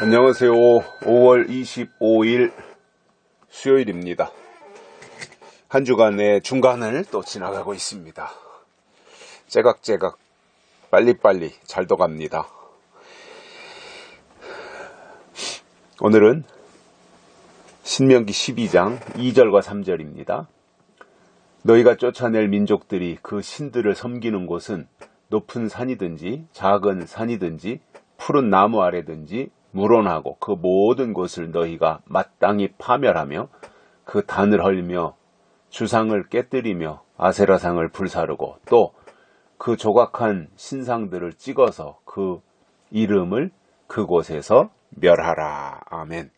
안녕하세요. 5월 25일 수요일입니다. 한 주간의 중간을 또 지나가고 있습니다. 째각째각 빨리빨리 잘도 갑니다. 오늘은 신명기 12장 2절과 3절입니다. 너희가 쫓아낼 민족들이 그 신들을 섬기는 곳은 높은 산이든지 작은 산이든지 푸른 나무 아래든지 무론하고 그 모든 곳을 너희가 마땅히 파멸하며 그 단을 헐며 주상을 깨뜨리며 아세라상을 불사르고 또 그 조각한 신상들을 찍어서 그 이름을 그곳에서 멸하라. 아멘.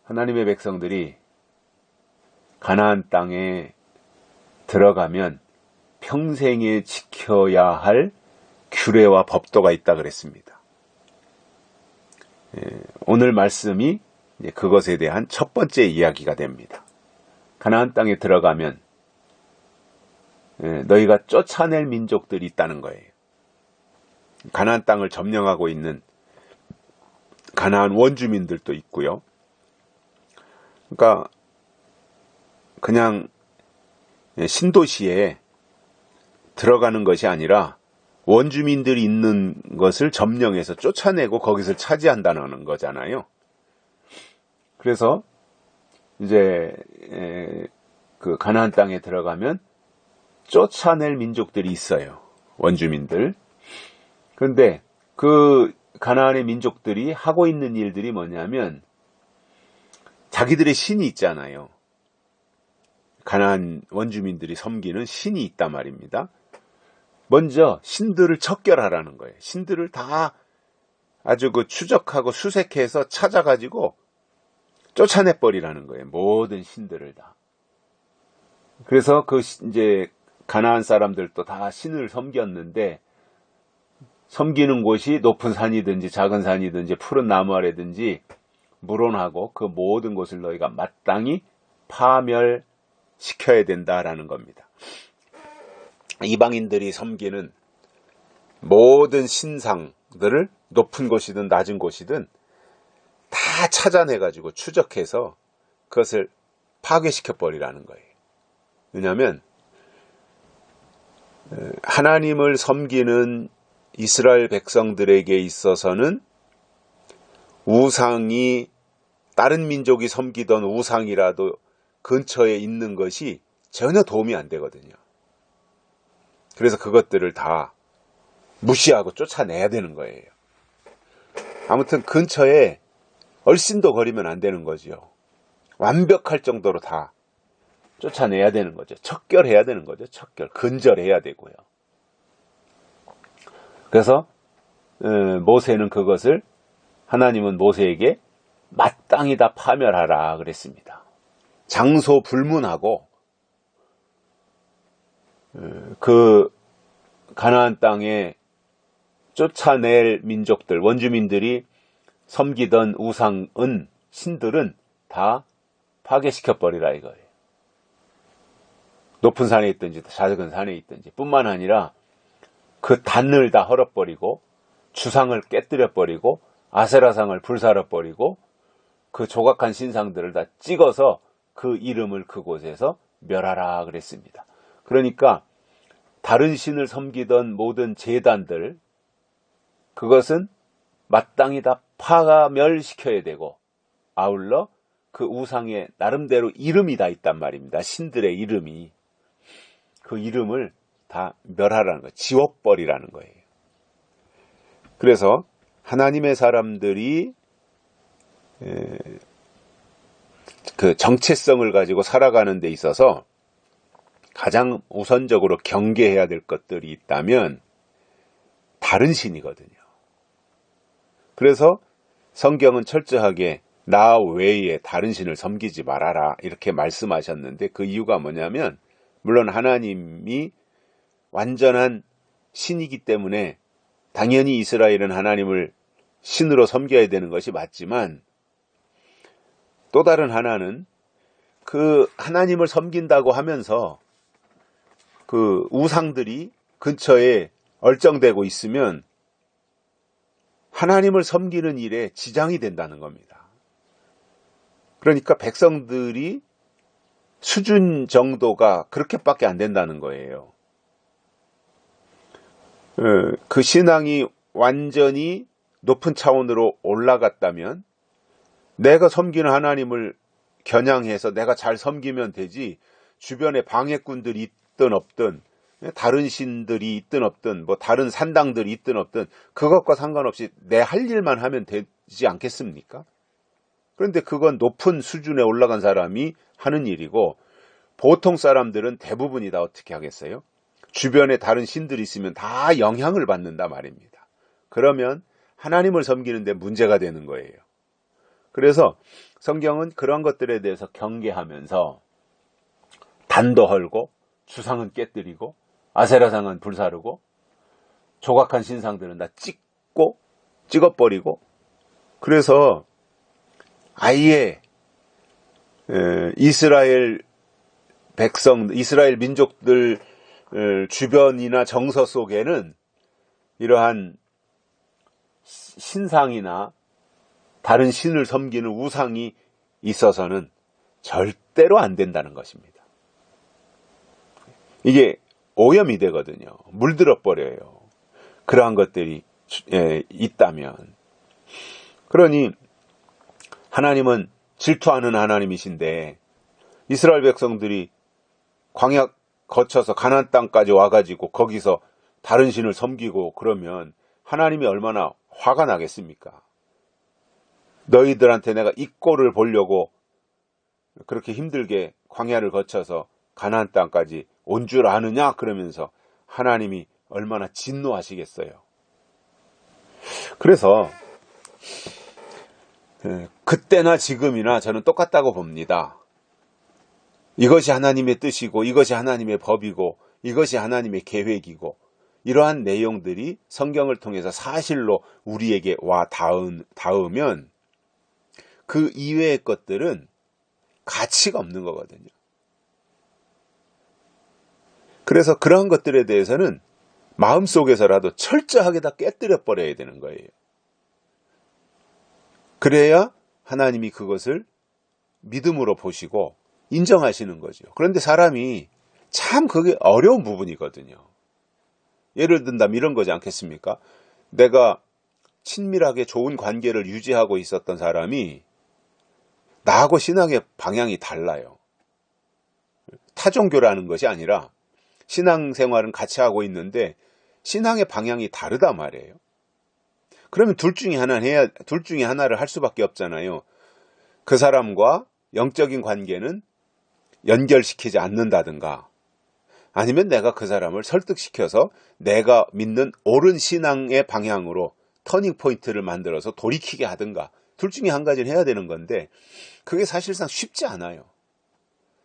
하나님의 백성들이 가나안 땅에 들어가면 평생에 지켜야 할 규례와 법도가 있다 그랬습니다. 오늘 말씀이 그것에 대한 첫 번째 이야기가 됩니다. 가나안 땅에 들어가면 너희가 쫓아낼 민족들이 있다는 거예요. 가나안 땅을 점령하고 있는 가나안 원주민들도 있고요. 그러니까 그냥 신도시에 들어가는 것이 아니라 원주민들이 있는 것을 점령해서 쫓아내고 거기서 차지한다는 거잖아요. 그래서 이제 그 가나안 땅에 들어가면 쫓아낼 민족들이 있어요. 원주민들. 그런데 그 가나안의 민족들이 하고 있는 일들이 뭐냐면 자기들의 신이 있잖아요. 가나안 원주민들이 섬기는 신이 있단 말입니다. 먼저 신들을 척결하라는 거예요. 신들을 다 아주 추적하고 수색해서 찾아가지고 쫓아내버리라는 거예요. 모든 신들을 다. 그래서 이제 가나안 사람들도 다 신을 섬겼는데 섬기는 곳이 높은 산이든지 작은 산이든지 푸른 나무 아래든지 무론하고 그 모든 곳을 너희가 마땅히 파멸시켜야 된다라는 겁니다. 이방인들이 섬기는 모든 신상들을 높은 곳이든 낮은 곳이든 다 찾아내가지고 추적해서 그것을 파괴시켜버리라는 거예요. 왜냐하면 하나님을 섬기는 이스라엘 백성들에게 있어서는 우상이 다른 민족이 섬기던 우상이라도 근처에 있는 것이 전혀 도움이 안 되거든요. 그래서 그것들을 다 무시하고 쫓아내야 되는 거예요. 아무튼 근처에 얼씬도 거리면 안 되는 거죠. 완벽할 정도로 다 쫓아내야 되는 거죠. 척결해야 되는 거죠. 근절해야 되고요. 그래서 모세는 그것을 하나님은 모세에게 마땅히 다 파멸하라 그랬습니다. 장소 불문하고 그 가나안 땅에 쫓아낼 민족들, 원주민들이 섬기던 우상은 신들은 다 파괴시켜버리라 이거예요. 높은 산에 있든지 작은 산에 있든지 뿐만 아니라 그 단을 다 헐어버리고 주상을 깨뜨려버리고 아세라상을 불살아버리고 그 조각한 신상들을 다 찍어서 그 이름을 그곳에서 멸하라 그랬습니다. 그러니까 다른 신을 섬기던 모든 제단들 그것은 마땅히 다 파멸시켜야 되고 아울러 그 우상의 나름대로 이름이 다 있단 말입니다. 신들의 이름이. 그 이름을 다 멸하라는 거예요. 지워버리라는 거예요. 그래서 하나님의 사람들이 그 정체성을 가지고 살아가는 데 있어서 가장 우선적으로 경계해야 될 것들이 있다면 다른 신이거든요. 그래서 성경은 철저하게 나 외에 다른 신을 섬기지 말아라 이렇게 말씀하셨는데 그 이유가 뭐냐면 물론 하나님이 완전한 신이기 때문에 당연히 이스라엘은 하나님을 신으로 섬겨야 되는 것이 맞지만 또 다른 하나는 그 하나님을 섬긴다고 하면서 그 우상들이 근처에 얼쩡대고 있으면 하나님을 섬기는 일에 지장이 된다는 겁니다. 그러니까 백성들이 수준 정도가 그렇게밖에 안 된다는 거예요. 그 신앙이 완전히 높은 차원으로 올라갔다면 내가 섬기는 하나님을 겨냥해서 내가 잘 섬기면 되지, 주변에 방해꾼들이 있든 없든 다른 신들이 있든 없든 뭐 다른 산당들이 있든 없든 그것과 상관없이 내 할 일만 하면 되지 않겠습니까? 그런데 그건 높은 수준에 올라간 사람이 하는 일이고, 보통 사람들은 대부분이 다 어떻게 하겠어요? 주변에 다른 신들이 있으면 다 영향을 받는다 말입니다. 그러면 하나님을 섬기는데 문제가 되는 거예요. 그래서 성경은 그런 것들에 대해서 경계하면서 단도 헐고 주상은 깨뜨리고 아세라상은 불사르고 조각한 신상들은 다 찍어버리고, 그래서 아예 이스라엘 백성, 이스라엘 민족들 주변이나 정서 속에는 이러한 신상이나 다른 신을 섬기는 우상이 있어서는 절대로 안 된다는 것입니다. 이게 오염이 되거든요. 물들어 버려요. 그러한 것들이 있다면. 그러니 하나님은 질투하는 하나님이신데 이스라엘 백성들이 광야 거쳐서 가나안 땅까지 와가지고 거기서 다른 신을 섬기고 그러면 하나님이 얼마나 화가 나겠습니까? 너희들한테 내가 이 꼴을 보려고 그렇게 힘들게 광야를 거쳐서 가나안 땅까지 온 줄 아느냐? 그러면서 하나님이 얼마나 진노하시겠어요. 그래서 그때나 지금이나 저는 똑같다고 봅니다. 이것이 하나님의 뜻이고 이것이 하나님의 법이고 이것이 하나님의 계획이고, 이러한 내용들이 성경을 통해서 사실로 우리에게 와 닿으면 그 이외의 것들은 가치가 없는 거거든요. 그래서 그러한 것들에 대해서는 마음속에서라도 철저하게 다 깨뜨려 버려야 되는 거예요. 그래야 하나님이 그것을 믿음으로 보시고 인정하시는 거죠. 그런데 사람이 참 그게 어려운 부분이거든요. 예를 든다면 이런 거지 않겠습니까? 내가 친밀하게 좋은 관계를 유지하고 있었던 사람이 나하고 신앙의 방향이 달라요. 타종교라는 것이 아니라 신앙생활은 같이 하고 있는데 신앙의 방향이 다르단 말이에요. 그러면 둘 중에 하나를 할 수밖에 없잖아요. 그 사람과 영적인 관계는 연결시키지 않는다든가, 아니면 내가 그 사람을 설득시켜서 내가 믿는 옳은 신앙의 방향으로 터닝 포인트를 만들어서 돌이키게 하든가, 둘 중에 한 가지를 해야 되는 건데 그게 사실상 쉽지 않아요.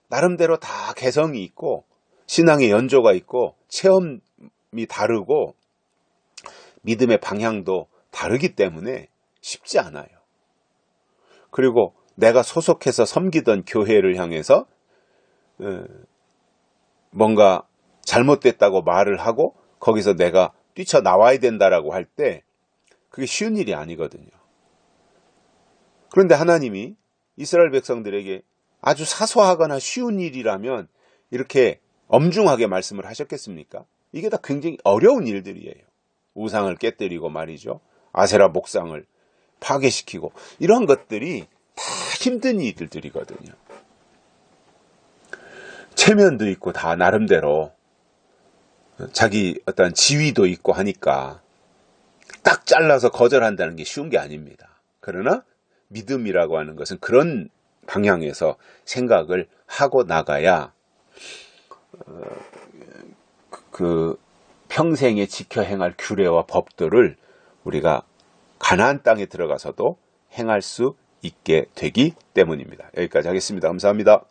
나름대로 다 개성이 있고 신앙의 연조가 있고 체험이 다르고 믿음의 방향도 다르기 때문에 쉽지 않아요. 그리고 내가 소속해서 섬기던 교회를 향해서 뭔가 잘못됐다고 말을 하고 거기서 내가 뛰쳐나와야 된다라고 할 때 그게 쉬운 일이 아니거든요. 그런데 하나님이 이스라엘 백성들에게 아주 사소하거나 쉬운 일이라면 이렇게 엄중하게 말씀을 하셨겠습니까? 이게 다 굉장히 어려운 일들이에요. 우상을 깨뜨리고 말이죠. 아세라 목상을 파괴시키고, 이런 것들이 다 힘든 일들이거든요. 체면도 있고 다 나름대로 자기 어떤 지위도 있고 하니까 딱 잘라서 거절한다는 게 쉬운 게 아닙니다. 그러나 믿음이라고 하는 것은 그런 방향에서 생각을 하고 나가야 그 평생에 지켜 행할 규례와 법들을 우리가 가나안 땅에 들어가서도 행할 수 있게 되기 때문입니다. 여기까지 하겠습니다. 감사합니다.